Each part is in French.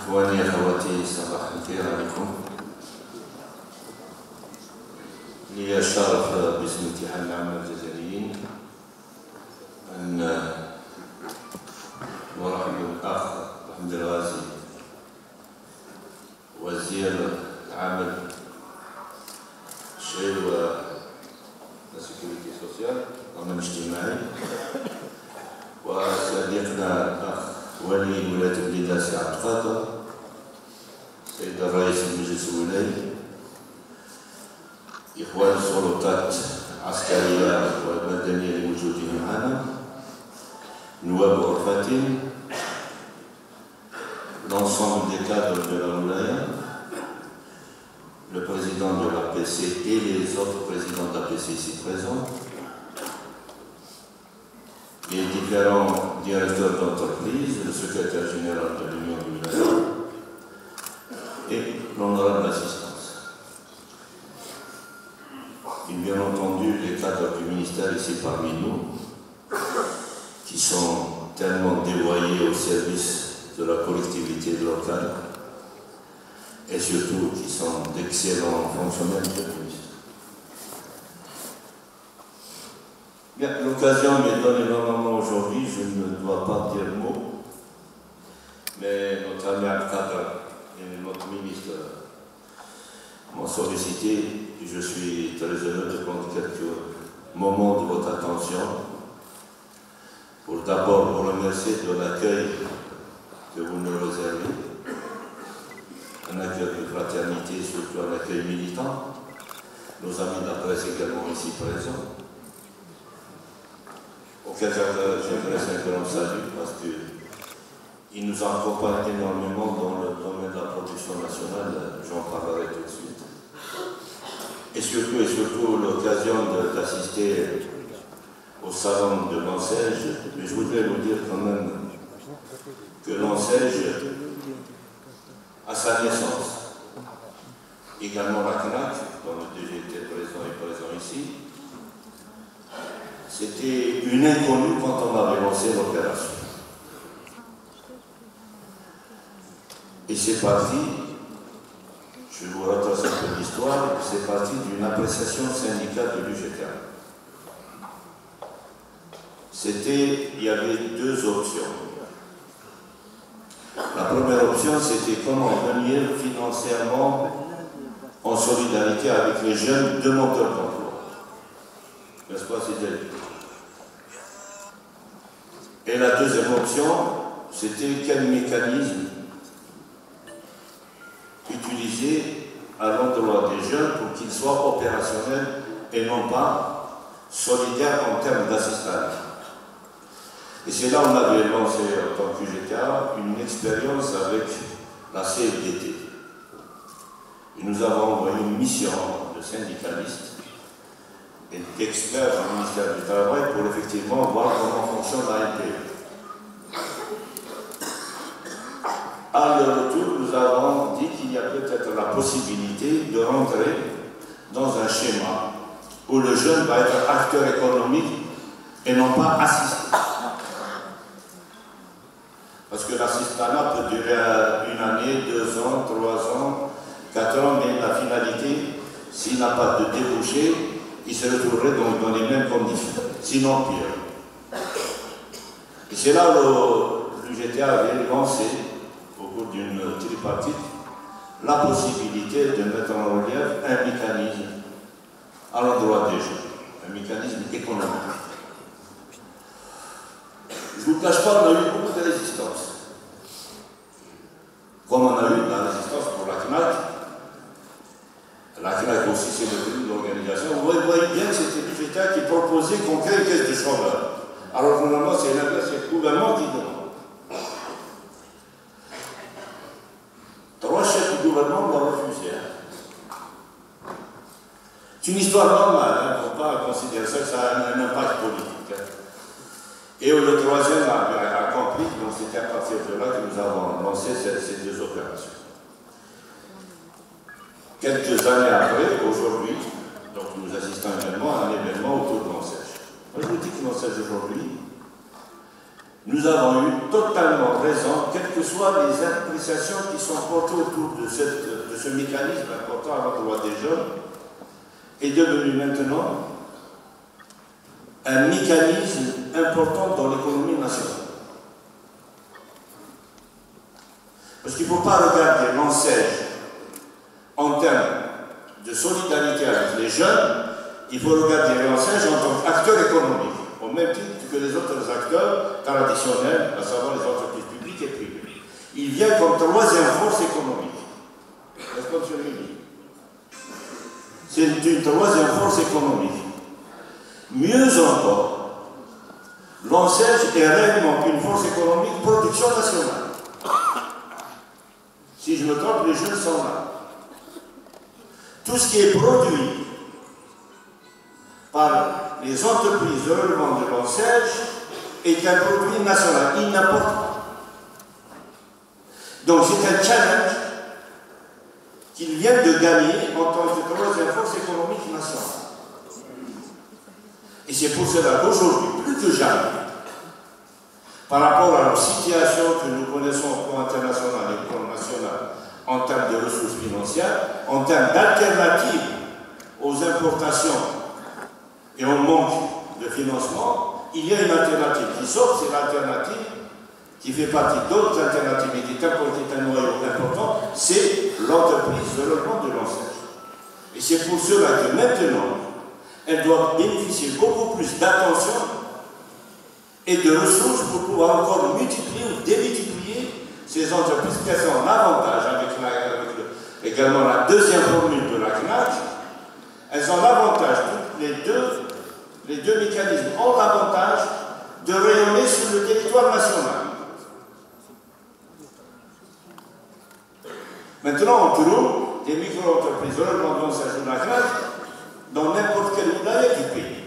إخواني أخواتي صباح الخير عليكم. لي الشرف باسم اتحاد العامة الجزائريين أن نرحب بالأخ محمد الغازي وزير العمل الشغل والسيكوريتي سوسيال الضمان الاجتماعي، وصديقنا الأخ ولي ولاية البلدان سي عبد القادر، السيد الرئيس المجلس الولايي، إخوان السلطات العسكرية والمدنية الموجودين معنا، نواب غرفتين، l'ensemble des cadres de la Wilaya, le président de l'APC et les autres présidents d'APC ici présents, les différents directeurs d'entreprise, le secrétaire général de l'Union du Wilaya et l'honorable assistance. Et bien entendu les cadres du ministère ici parmi nous, qui sont tellement dévoyés au service de la collectivité locale et surtout qui sont d'excellents fonctionnaires de police. Bien, l'occasion m'est donnée normalement aujourd'hui, je ne dois pas dire mot, mais notre ami Al-Qadr et notre ministre m'ont sollicité et je suis très heureux de prendre quelques moments de votre attention pour d'abord vous remercier de l'accueil que vous nous réservez, un accueil de fraternité, surtout un accueil militant, nos amis de la presse également ici présents, auquel j'adresse un grand salut parce qu'ils nous accompagnent énormément dans le domaine de la production nationale, j'en parlerai tout de suite. Et surtout l'occasion d'assister au salon de l'Ansège, mais je voudrais vous dire quand même que l'Ansège, à sa naissance, également la CNAC, dont le DG était présent et présent ici, c'était une inconnue quand on avait lancé l'opération. Et c'est parti, je vous retrace un peu l'histoire, c'est parti d'une appréciation syndicale de l'UGTA. Il y avait deux options. La première option, c'était comment venir financièrement en solidarité avec les jeunes demandeurs d'emploi. N'est-ce pas, c'était? Et la deuxième option, c'était quel mécanisme utiliser à l'endroit des jeunes pour qu'ils soient opérationnels et non pas solidaires en termes d'assistance. Et c'est là où on avait lancé en tant qu'UGTA une expérience avec la CFDT. Et nous avons envoyé une mission de syndicalistes et d'experts au ministère du Travail pour effectivement voir comment fonctionne la NPE. À leur retour, nous avons dit qu'il y a peut-être la possibilité de rentrer dans un schéma où le jeune va être acteur économique et non pas assistant. Parce que l'assistanat peut durer une année, 2 ans, 3 ans, 4 ans, mais la finalité, s'il n'a pas de débouché, il se retrouverait dans les mêmes conditions, sinon pire. Et c'est là où l'UGTA avait lancé, au cours d'une tripartite, la possibilité de mettre en relief un mécanisme à l'endroit des jeunes, un mécanisme économique. Je ne vous cache pas, on a eu beaucoup de résistance. Comme on a eu la résistance pour la CNAC. La CNAC aussi, c'est le début de l'organisation. Vous voyez bien que c'était l'UGTA qui proposait qu'on crée une caisse de chômeurs. Alors normalement, c'est le gouvernement qui demande. 3 chefs du gouvernement l'ont refusé. C'est une histoire normale, il ne faut pas considérer ça que ça a un impact politique. Et le troisième a compris, donc c'était à partir de là que nous avons lancé ces deux opérations. Quelques années après, aujourd'hui, donc nous assistons également à un événement autour de l'Ansège. Moi je vous dis que l'Ansège aujourd'hui nous avons eu totalement raison, quelles que soient les appréciations qui sont portées autour de ce mécanisme important à l'endroit des jeunes, est devenu maintenant un mécanisme important dans l'économie nationale. Parce qu'il ne faut pas regarder l'enseigne en termes de solidarité avec les jeunes, il faut regarder l'enseigne en tant qu'acteur économique, au même titre que les autres acteurs traditionnels, à savoir les entreprises publiques et privées. Il vient comme troisième force économique. Est-ce que monsieur le ministre? C'est une troisième force économique. Mieux encore, l'enseigne est réellement une force économique production nationale. Si je me trompe, les jeunes sont là. Tout ce qui est produit par les entreprises de relevant de l'enseigne est un produit national. Il n'importe pas. Donc c'est un challenge qu'ils viennent de gagner en tant que troisième force économique nationale. Et c'est pour cela qu'aujourd'hui, plus que jamais, par rapport à la situation que nous connaissons au plan international et au plan national, en termes de ressources financières, en termes d'alternatives aux importations et au manque de financement, il y a une alternative qui sort, c'est l'alternative qui fait partie d'autres alternatives et qui est un noyau important, c'est l'entreprise de relevant de l'enseigne. Et c'est pour cela que maintenant, elle doit bénéficier beaucoup plus d'attention et de ressources pour pouvoir encore multiplier ou démultiplier ces entreprises qui ont l'avantage, avec également la deuxième formule de la CNAC, elles ont l'avantage, les deux mécanismes ont l'avantage de rayonner sur le territoire national. Maintenant, on trouve des micro-entreprises relevant de l'enseigne de la CNAC dans n'importe quelle wilaya du pays.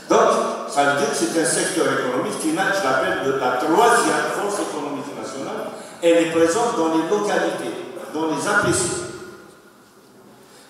Donc, ça veut dire que c'est un secteur économique qui naît, je l'appelle, de la troisième force économique nationale. Elle est présente dans les localités, dans les APC.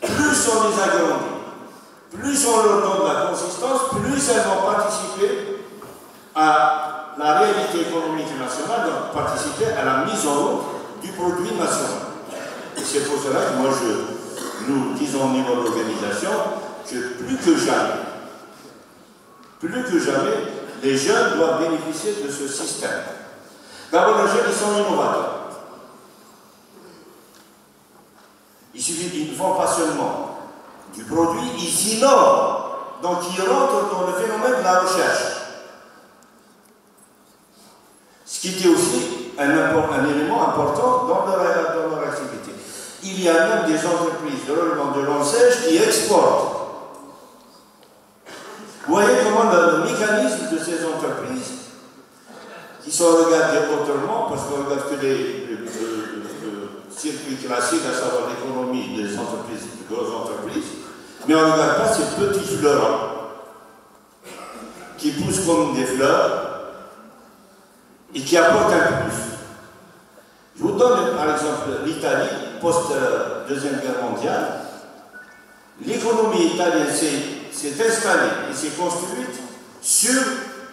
Plus on les agrandit, plus on leur donne de la consistance, plus elles vont participer à la réalité économique nationale, donc participer à la mise en route du produit national. Et c'est pour cela que nous disons au niveau de l'organisation que plus que jamais, les jeunes doivent bénéficier de ce système. D'abord, les jeunes, ils sont innovateurs. Il suffit qu'ils ne font pas seulement du produit, ils innovent. Donc, ils rentrent dans le phénomène de la recherche. Ce qui était aussi un élément important dans leur activité. Il y a même des entreprises de relevant de l'enseigne qui exportent. Vous voyez comment le mécanisme de ces entreprises, qui sont regardées autrement, parce qu'on regarde que le circuit classique, à savoir l'économie des entreprises, des grosses entreprises, mais on ne regarde pas ces petits fleurons qui poussent comme des fleurs et qui apportent un plus. Je vous donne par exemple l'Italie, post-Deuxième Guerre mondiale. L'économie italienne s'est installée et s'est construite sur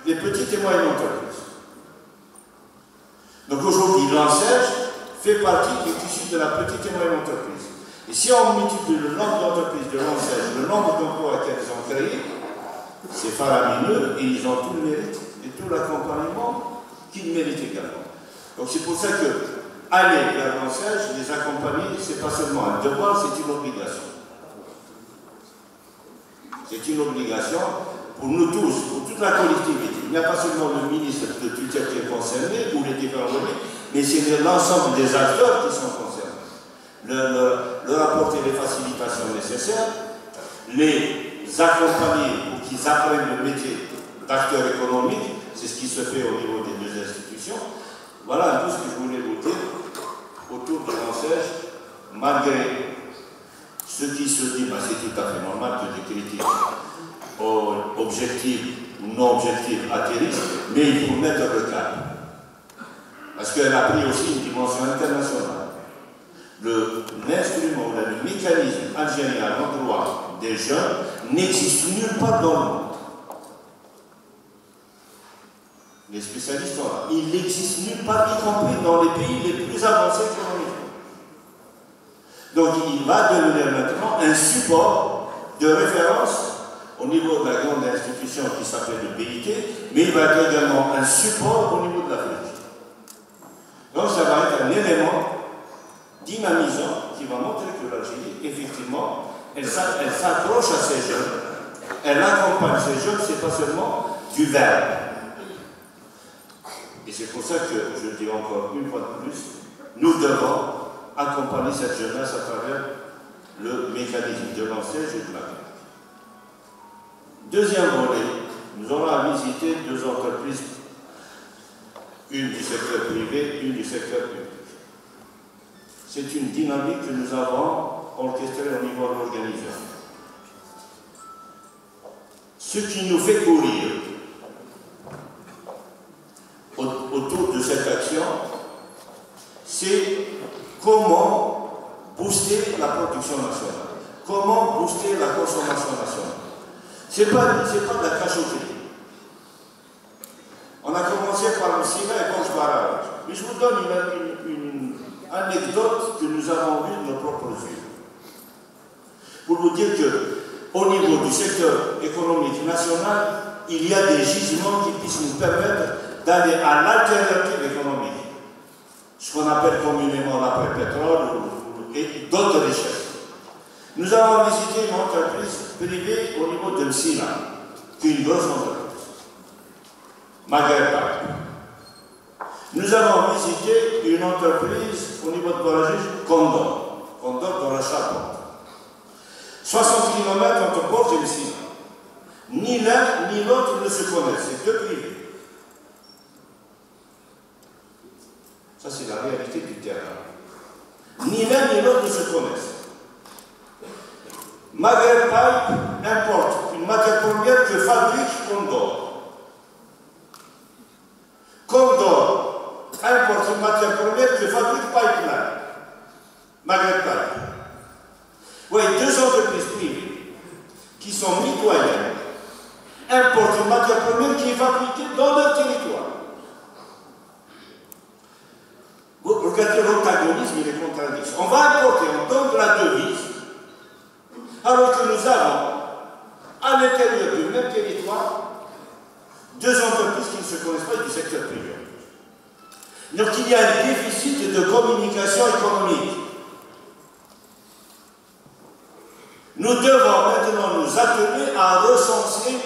les petites et moyennes entreprises. Donc aujourd'hui, l'enseigne fait partie du tissu de la petite et moyenne entreprise. Et si on multiplie le nombre d'entreprises de l'enseigne, le nombre d'emplois qu'elles ont créés, c'est faramineux et ils ont tout le mérite et tout l'accompagnement qu'ils méritent également. Donc c'est pour ça que aller vers l'enseigne, les accompagner, ce n'est pas seulement un devoir, c'est une obligation. C'est une obligation pour nous tous, pour toute la collectivité. Il n'y a pas seulement le ministre de tutelle qui est concerné, ou les différents domaines, mais c'est l'ensemble des acteurs qui sont concernés. Leur apporter les facilitations nécessaires, les accompagner pour qu'ils apprennent le métier d'acteur économique, c'est ce qui se fait au niveau des deux institutions. Voilà un peu ce que je voulais vous dire autour de l'enseigne, malgré ce qui se dit, c'est tout à fait normal que des critiques objectives ou non objectives atterrissent, mais il faut mettre le cap. Parce qu'elle a pris aussi une dimension internationale. L'instrument, le mécanisme algérien à l'endroit des jeunes n'existe nulle part dans le monde. Les spécialistes sont là. Il n'existe nulle part, y compris dans les pays les plus avancés économiquement. Donc il va devenir maintenant un support de référence au niveau de la grande institution qui s'appelle le BIT, mais il va être également un support au niveau de l'Afrique. Donc ça va être un élément dynamisant qui va montrer que l'Algérie, effectivement, elle s'accroche à ces jeunes, elle accompagne ces jeunes, c'est pas seulement du verbe. Et c'est pour ça que je dis encore une fois de plus, nous devons accompagner cette jeunesse à travers le mécanisme de l'ancien jeu de la carte. Deuxième volet, nous aurons à visiter deux entreprises, une du secteur privé, une du secteur public. C'est une dynamique que nous avons orchestrée au niveau de l'organisation. Ce qui nous fait courir autour de cette action, c'est comment booster la production nationale, comment booster la consommation nationale. Ce n'est pas de la cachotterie. On a commencé par le Sina et Gorge Barrage. Mais je vous donne une anecdote que nous avons vue de nos propres yeux. Pour vous dire qu'au niveau du secteur économique national, il y a des gisements qui puissent nous permettre d'aller à l'alternative économique. Ce qu'on appelle communément l'après-pétrole et d'autres richesses. Nous avons visité une entreprise privée au niveau de Msina, qui est une grosse entreprise. Maghreb. Nous avons visité une entreprise au niveau de Boragis, Condor dans la Chapon. 60 km entre Port et Msina. Ni l'un ni l'autre ne se connaissent, c'est deux privés. Ça, c'est la réalité du terrain. Ni l'un ni l'autre ne se connaissent. Maghreb Pipe importe une matière première que fabrique Condor. Condor importe une matière première que fabrique Pipeline. Maghreb Pipe. Oui, deux entreprises privées qui sont mitoyennes importent une matière première qui est fabriquée dans leur territoire. Vous regardez l'antagonisme et les contradictions. On va importer, on donne de la devise, alors que nous avons, à l'intérieur du même territoire, deux entreprises qui ne se connaissent pas du secteur privé. Donc il y a un déficit de communication économique. Nous devons maintenant nous atteler à recenser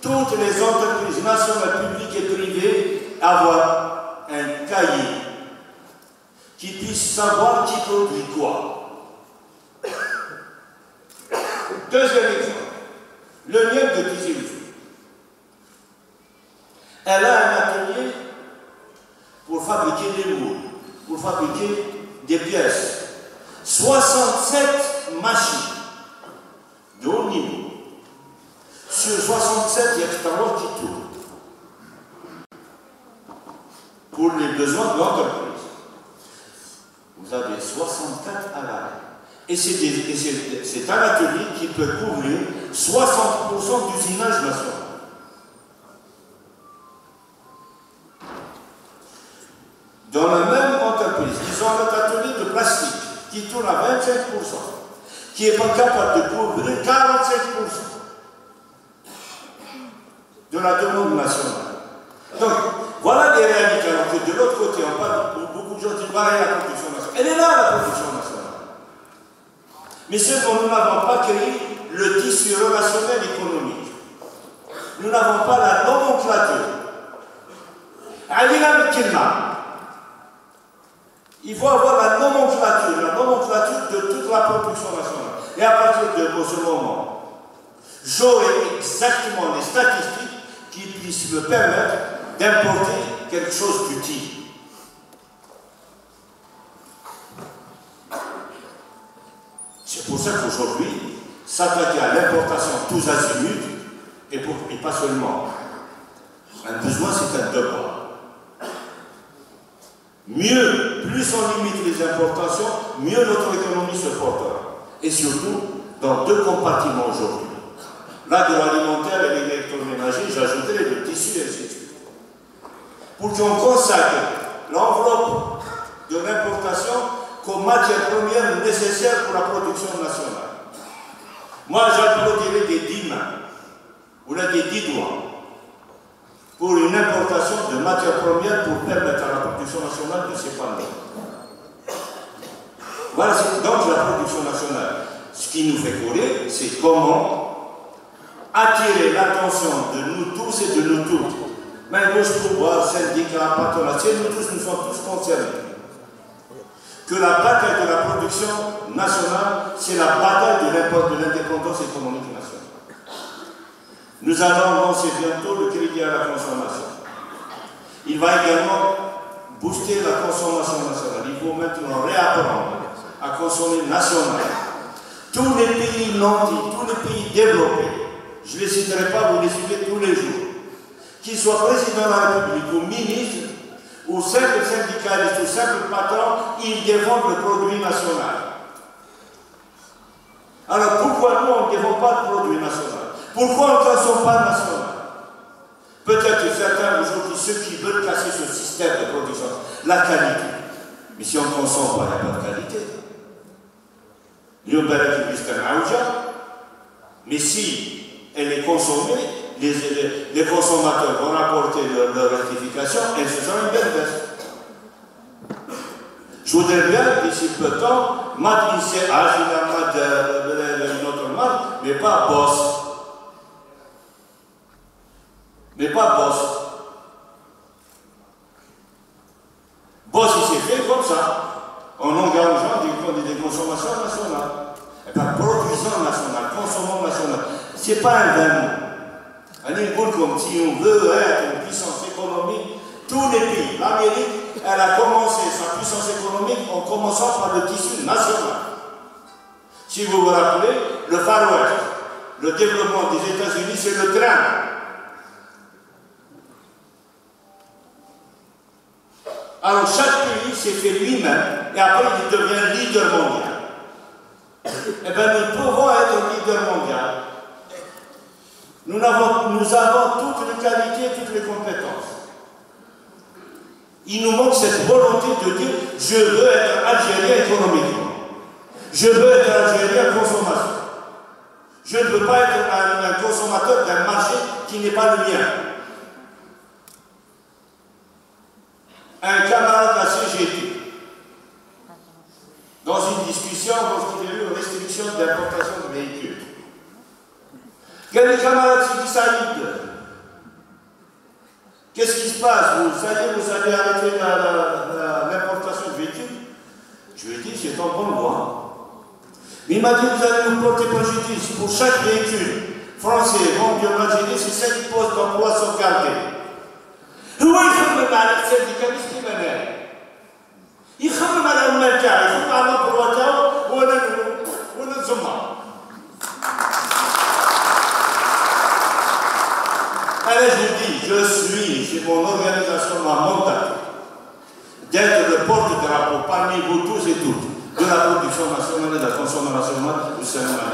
toutes les entreprises nationales, publiques et privées, avoir un cahier qui puisse savoir qui produit quoi. Deuxième exemple, le miel de Tizi-Ouzou. Elle a un atelier pour fabriquer des moules, pour fabriquer des pièces. 67 machines de haut niveau. Sur 67, il y a tout un autre qui tourne. Pour les besoins de l'entreprise. Vous avez 64 à l'arrêt. Et c'est un atelier qui peut couvrir 60% d'usinage national. Dans la même entreprise, ils ont un atelier de plastique qui tourne à 25%, qui n'est pas capable de couvrir 45% de la demande nationale. Donc, voilà des réalités. Alors que de l'autre côté, on parle, beaucoup de gens disent, voilà la production nationale. Elle est là, la production nationale. Mais seulement nous n'avons pas créé le tissu relationnel économique. Nous n'avons pas la nomenclature. Il faut avoir la nomenclature de toute la production nationale. Et à partir de ce moment, j'aurai exactement les statistiques qui puissent me permettre d'importer quelque chose d'utile. C'est pour ça qu'aujourd'hui, s'attaquer à l'importation tous azimuts, et pas seulement un besoin, c'est un devoir. Mieux, plus on limite les importations, mieux notre économie se portera. Et surtout, dans deux compartiments aujourd'hui. L'agroalimentaire et l'électroménager, j'ajouterai le tissu et ainsi de suite. pour qu'on consacre l'enveloppe de l'importation comme matière première nécessaire pour la production nationale. Moi, j'applaudirais des 10 mains, ou là des 10 doigts, pour une importation de matières premières pour permettre à la production nationale de s'épanouir. Voilà donc la production nationale. Ce qui nous fait courir, c'est comment attirer l'attention de nous tous et de nous toutes. Même gauche, pouvoir, syndicats, patronat, nous tous, nous sommes tous concernés. Que la bataille de la production nationale, c'est la bataille de l'indépendance économique nationale. Nous allons lancer bientôt le crédit à la consommation. Il va également booster la consommation nationale. Il faut maintenant réapprendre à consommer national. Tous les pays nantis, tous les pays développés, je ne les citerai pas, vous les citez tous les jours, qu'ils soient président de la République ou ministre, ou simple syndicaliste ou simple patron, ils défendent le produit national. Alors pourquoi nous, on ne défend pas le produit national? Pourquoi on ne consomme pas national? Peut-être que certains aujourd'hui, ceux qui veulent casser ce système de production, la qualité. Mais si on ne consomme pas, il n'y a pas de qualité. Mais si elle est consommée, les consommateurs vont rapporter leur rectification et ce sera une belle baisse. Je voudrais bien, d'ici peu de temps, mat ICH, une autre marque, mais pas Boss. Mais pas Boss. Boss, il s'est fait comme ça, en engageant des consommations nationales. Et pas produisant national, consommant national. Ce n'est pas un vain mot. Comme si on veut être une puissance économique, tous les pays, l'Amérique, elle a commencé sa puissance économique en commençant par le tissu national. Si vous vous rappelez, le Far West, le développement des États-Unis, c'est le train. Alors chaque pays s'est fait lui-même et après il devient leader mondial. Eh bien nous pouvons être leader mondial. Nous avons toutes les qualités, toutes les compétences. Il nous manque cette volonté de dire je veux être algérien économiquement. Je veux être algérien consommation. Je ne veux pas être un consommateur d'un marché qui n'est pas le mien. Un camarade de la CGT, dans une discussion, lorsqu'il y a eu une restriction d'importation de véhicules, quel est le camarade qui Saïd? Qu'est-ce qui se passe? Vous allez arrêter l'importation de véhicules? Je lui ai dit, c'est en bonne voie. Mais il m'a dit, vous allez nous porter préjudice. Pour chaque véhicule français vendu en Algérie, c'est 5 postes d'emploi sauvegardés. هو يخمم على السنديكاليست كيما انا يخمم على العمال تاعو يخمم على البروا تاعو وانا نزمر انا je suis c'est mon organisation ma mandat d'être le porte-drapeau parmi vous tous et toutes de la production nationale et de la consommation nationale au sein de la